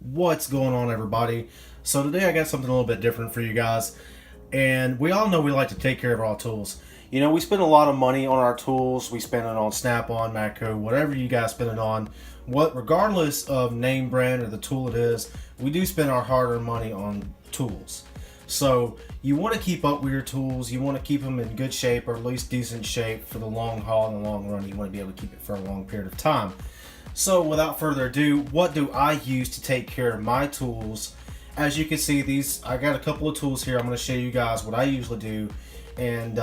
What's going on, everybody? So today I got something a little bit different for you guys. And we all know we like to take care of our tools. You know, we spend a lot of money on our tools. We spend it on Snap-on, Matco, whatever you guys spend it on. Regardless of name brand or the tool it is, we do spend our hard-earned money on tools. So you want to keep up with your tools. You want to keep them in good shape, or at least decent shape for the long haul and the long run. You want to be able to keep it for a long period of time. So without further ado, what do I use to take care of my tools? As you can see, I got a couple of tools here. I'm going to show you guys what I usually do and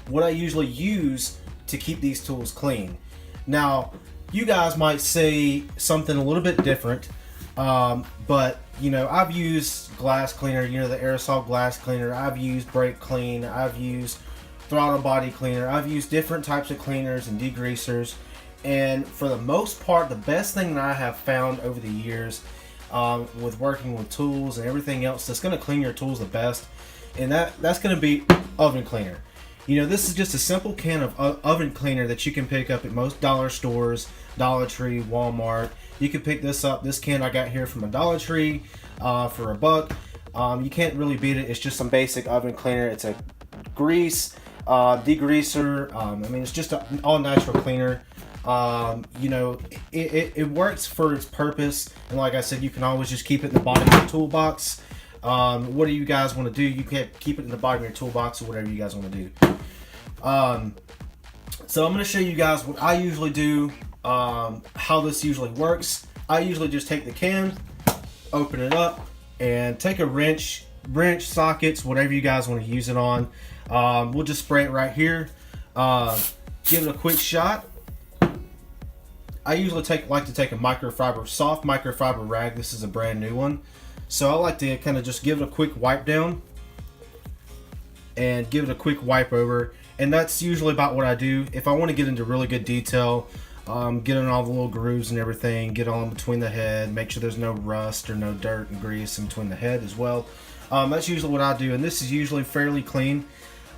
what I usually use to keep these tools clean. Now, you guys might say something a little bit different, but you know, I've used glass cleaner, you know, the aerosol glass cleaner. I've used brake clean. I've used throttle body cleaner. I've used different types of cleaners and degreasers. And for the most part, the best thing that I have found over the years with working with tools and everything else that's going to clean your tools the best, and that's going to be oven cleaner. You know, this is just a simple can of oven cleaner that you can pick up at most dollar stores, Dollar Tree, Walmart. You can pick this up. This can I got here from a Dollar Tree for $1. You can't really beat it. It's just some basic oven cleaner. It's a grease, degreaser. I mean, it's just an all natural cleaner. You know, it works for its purpose, and like I said, you can always just keep it in the bottom of your toolbox. What do you guys want to do? You can keep it in the bottom of your toolbox or whatever you guys want to do. So I'm going to show you guys what I usually do, how this usually works. I usually just take the can, open it up, and take a wrench, sockets, whatever you guys want to use it on. We'll just spray it right here. Give it a quick shot. I usually like to take a soft microfiber rag. This is a brand new one. So I like to kind of just give it a quick wipe down and give it a quick wipe over. And that's usually about what I do. If I want to get into really good detail, get in all the little grooves and everything, get on between the head, make sure there's no rust or no dirt and grease in between the head as well. That's usually what I do. And this is usually fairly clean,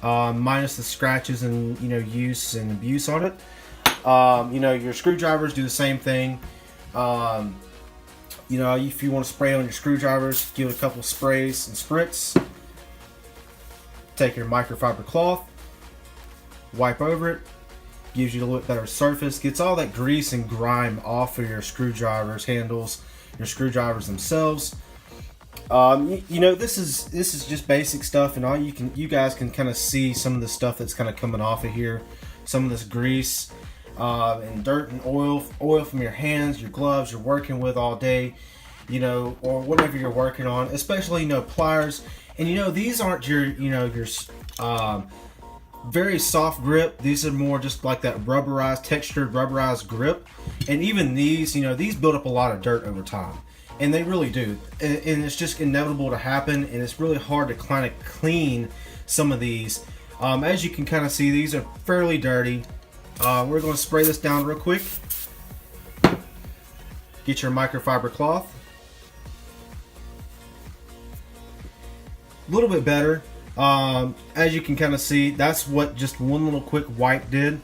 minus the scratches and, you know, use and abuse on it. You know, your screwdrivers do the same thing. You know, if you want to spray on your screwdrivers, give it a couple sprays and spritz. Take your microfiber cloth, wipe over it, gives you a little bit better surface, gets all that grease and grime off of your screwdrivers handles, your screwdrivers themselves. You know, this is just basic stuff, and you guys can kind of see some of the stuff that's kind of coming off of here, some of this grease. And dirt and oil from your hands, your gloves you're working with all day, you know, or whatever you're working on, especially, you know, pliers. And you know, these aren't your, you know, your very soft grip. These are more just like that textured rubberized grip. And even these, you know, these build up a lot of dirt over time, and they really do. And it's just inevitable to happen, and it's really hard to kind of clean some of these. As you can kind of see, these are fairly dirty. We're going to spray this down real quick. Get your microfiber cloth. A little bit better. As you can kind of see, that's what just one little quick wipe did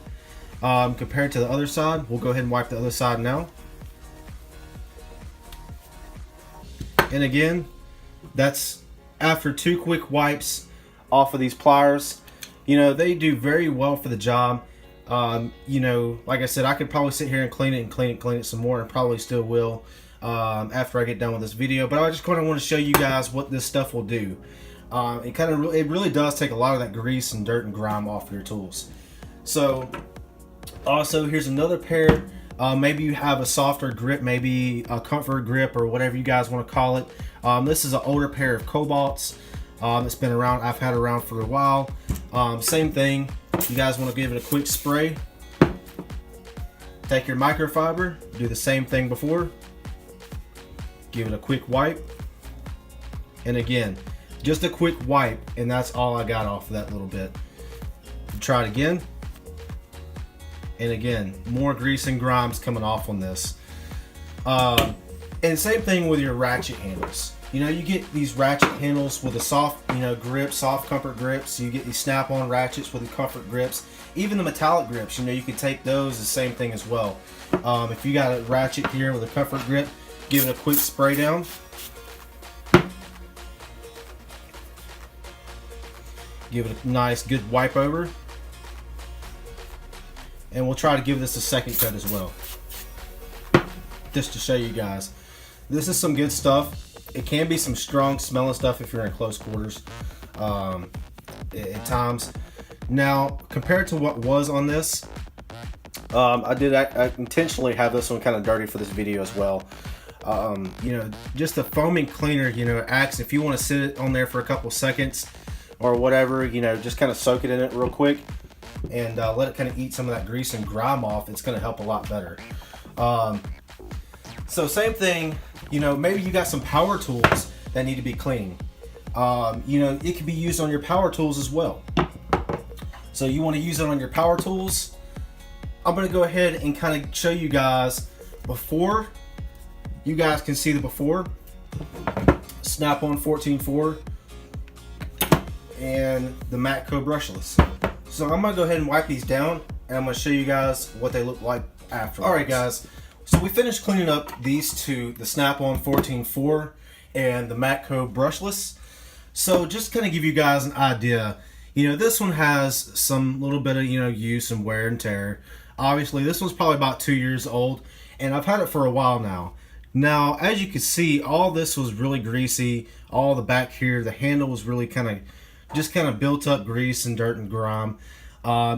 compared to the other side. We'll go ahead and wipe the other side now. And again, that's after 2 quick wipes off of these pliers. You know, they do very well for the job. You know, like I said, I could probably sit here and clean it some more, and probably still will after I get done with this video. But I just kind of want to show you guys what this stuff will do. It really does take a lot of that grease and dirt and grime off your tools. So also, here's another pair. Maybe you have a softer grip, maybe a comfort grip, or whatever you guys want to call it. This is an older pair of Cobalts. It's been around. I've had it around for a while. Same thing. You guys want to give it a quick spray. Take your microfiber, do the same thing before. Give it a quick wipe. And again, just a quick wipe, and that's all I got off of that little bit. Try it again. And again, more grease and grimes coming off on this. And same thing with your ratchet handles. You know, you get these ratchet handles with a soft, you know, grip, soft comfort grips. You get these snap-on ratchets with the comfort grips. Even the metallic grips, you know, you can take those, the same thing as well. If you got a ratchet here with a comfort grip, Give it a quick spray down. Give it a nice good wipe over. And we'll try to give this a second cut as well, just to show you guys. This is some good stuff. It can be some strong smelling stuff if you're in close quarters at times. Now, compared to what was on this, I intentionally have this one kind of dirty for this video as well. You know, just the foaming cleaner, you know, acts, if you want to sit it on there for a couple seconds or whatever, you know, just kind of soak it in it real quick and let it kind of eat some of that grease and grime off. It's going to help a lot better. So same thing, you know, maybe you got some power tools that need to be cleaned. You know, it can be used on your power tools as well. So you want to use it on your power tools. I'm going to go ahead and kind of show you guys before. You guys can see the before. Snap-on 14.4 and the Matco brushless. So I'm going to go ahead and wipe these down, and I'm going to show you guys what they look like after. Alright guys, so we finished cleaning up these two, the Snap-on 14.4 and the Matco brushless. So just kind of give you guys an idea, you know, this one has some little bit of, you know, use and wear and tear. Obviously this one's probably about 2 years old, and I've had it for a while now. Now, as you can see, all this was really greasy. All the back here, the handle was really kind of built up grease and dirt and grime.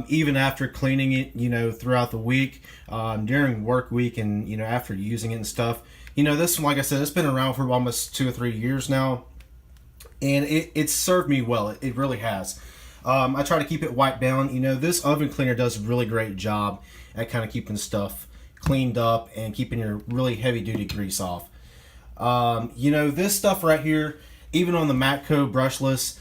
Even after cleaning it, you know, throughout the week, during work week, and you know, after using it and stuff. You know, this one, like I said, it's been around for almost 2 or 3 years now, and it's served me well. It really has. I try to keep it wiped down. You know, this oven cleaner does a really great job at kind of keeping stuff cleaned up and keeping your really heavy duty grease off. You know, this stuff right here, even on the Matco brushless,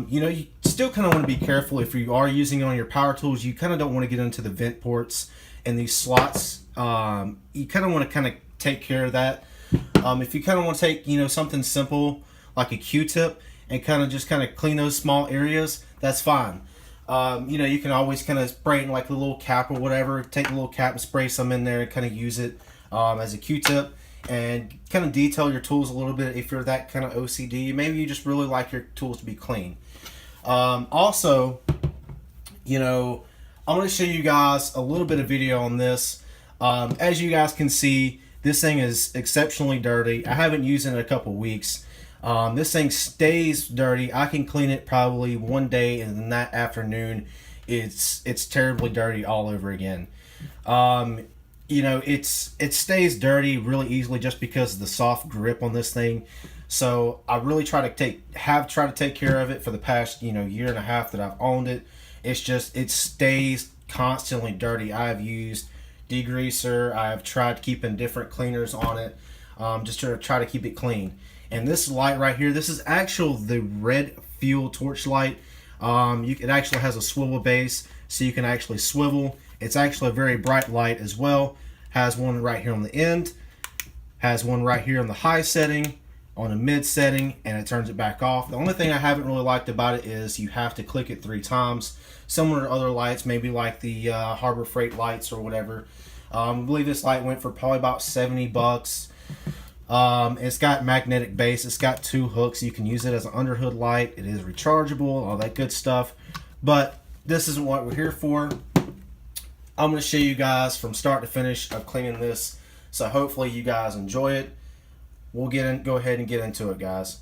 you know, you still kind of want to be careful if you are using it on your power tools. You kind of don't want to get into the vent ports and these slots. You kind of want to kind of take care of that. If you kind of want to take, you know, something simple like a Q-tip and kind of clean those small areas, that's fine. You know, you can always kind of spray it in like a little cap or whatever. Take a little cap and spray some in there and kind of use it as a Q-tip, and kind of detail your tools a little bit if you're that kind of OCD. Maybe you just really like your tools to be clean. Also, you know, I'm going to show you guys a little bit of video on this. As you guys can see, this thing is exceptionally dirty. I haven't used it in a couple weeks. This thing stays dirty. I can clean it probably one day, and then that afternoon it's terribly dirty all over again. You know, it stays dirty really easily just because of the soft grip on this thing. So I really tried to take care of it for the past, you know, year and a half that I've owned it. It's just, it stays constantly dirty. I've used degreaser. I've tried keeping different cleaners on it, just to try to keep it clean. And this light right here, this is actually the red fuel torch light. It actually has a swivel base, so you can actually swivel. It's actually a very bright light as well. Has one right here on the end, has one right here on the high setting, on the mid setting, and it turns it back off. The only thing I haven't really liked about it is you have to click it 3 times. Similar to other lights, maybe like the Harbor Freight lights or whatever. I believe this light went for probably about 70 bucks. It's got magnetic base. It's got 2 hooks. You can use it as an underhood light. It is rechargeable, all that good stuff. But this isn't what we're here for. I'm going to show you guys from start to finish of cleaning this. So hopefully you guys enjoy it. We'll go ahead and get into it, guys.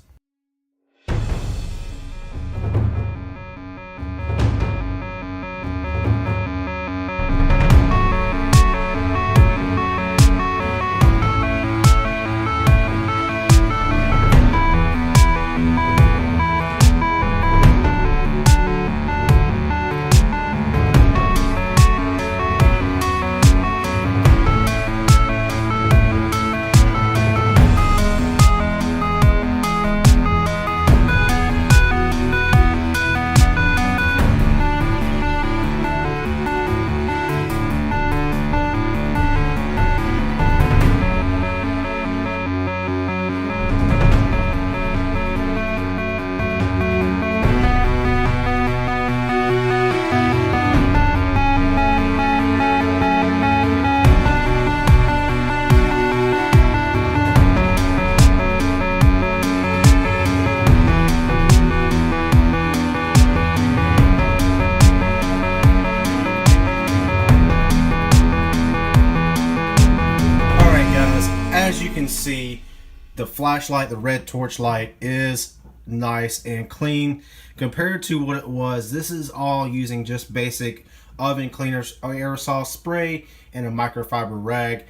the flashlight, the red torch light, is nice and clean compared to what it was. This is all using just basic oven cleaners, aerosol spray, and a microfiber rag.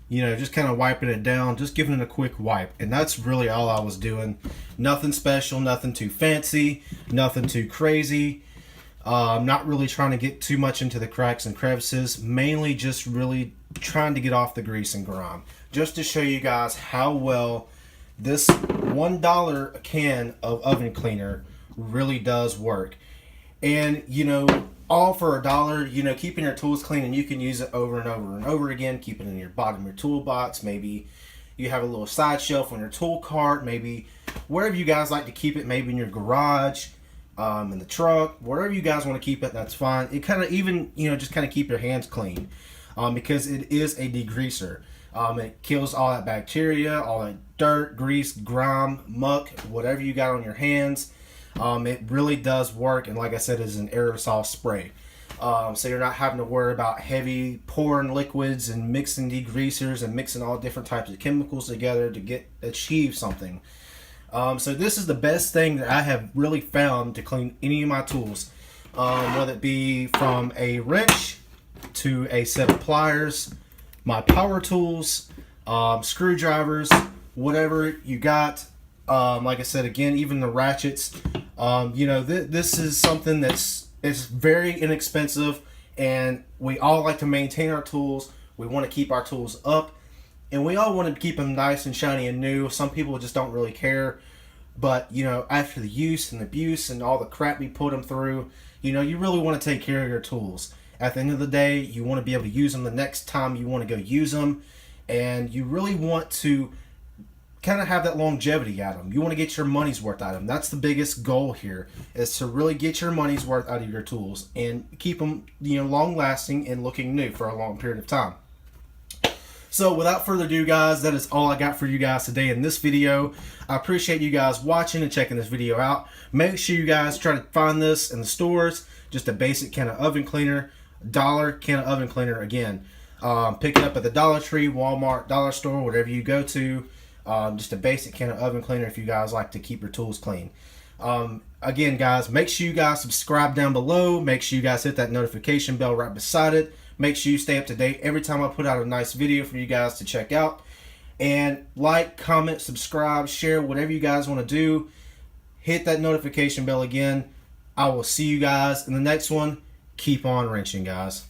You know, just kind of wiping it down, just giving it a quick wipe. And that's really all I was doing. Nothing special, nothing too fancy, nothing too crazy. Not really trying to get too much into the cracks and crevices. Mainly just really trying to get off the grease and grime. Just to show you guys how well this $1 can of oven cleaner really does work. And, you know, all for $1, you know, keeping your tools clean, and you can use it over and over and over again. Keep it in your bottom of your toolbox. Maybe you have a little side shelf on your tool cart. Maybe wherever you guys like to keep it. Maybe in your garage, in the truck, wherever you guys want to keep it, that's fine. It kind of even, you know, just kind of keep your hands clean, because it is a degreaser. It kills all that bacteria, all that dirt, grease, grime, muck, whatever you got on your hands. It really does work, and like I said, it's an aerosol spray. So you're not having to worry about heavy pouring liquids and mixing degreasers and mixing all different types of chemicals together to achieve something. So this is the best thing that I have really found to clean any of my tools, whether it be from a wrench to a set of pliers, my power tools, screwdrivers, whatever you got. Like I said, again, even the ratchets. You know, this is something it's very inexpensive, and we all like to maintain our tools. We want to keep our tools up, and we all want to keep them nice and shiny and new. Some people just don't really care, but you know, after the use and abuse and all the crap we put them through, you know, you really want to take care of your tools. At the end of the day, you want to be able to use them the next time you want to go use them, and you really want to kind of have that longevity out of them. You want to get your money's worth out of them. That's the biggest goal here, is to really get your money's worth out of your tools and keep them, you know, long lasting and looking new for a long period of time. So without further ado, guys, that is all I got for you guys today in this video. I appreciate you guys watching and checking this video out. Make sure you guys try to find this in the stores. Just a basic can of oven cleaner, $1 can of oven cleaner. Again, pick it up at the Dollar Tree, Walmart, Dollar Store, whatever you go to. Just a basic can of oven cleaner if you guys like to keep your tools clean. Again, guys, make sure you guys subscribe down below. Make sure you guys hit that notification bell right beside it. Make sure you stay up to date every time I put out a nice video for you guys to check out. And like, comment, subscribe, share, whatever you guys want to do. Hit that notification bell again. I will see you guys in the next one. Keep on wrenching, guys.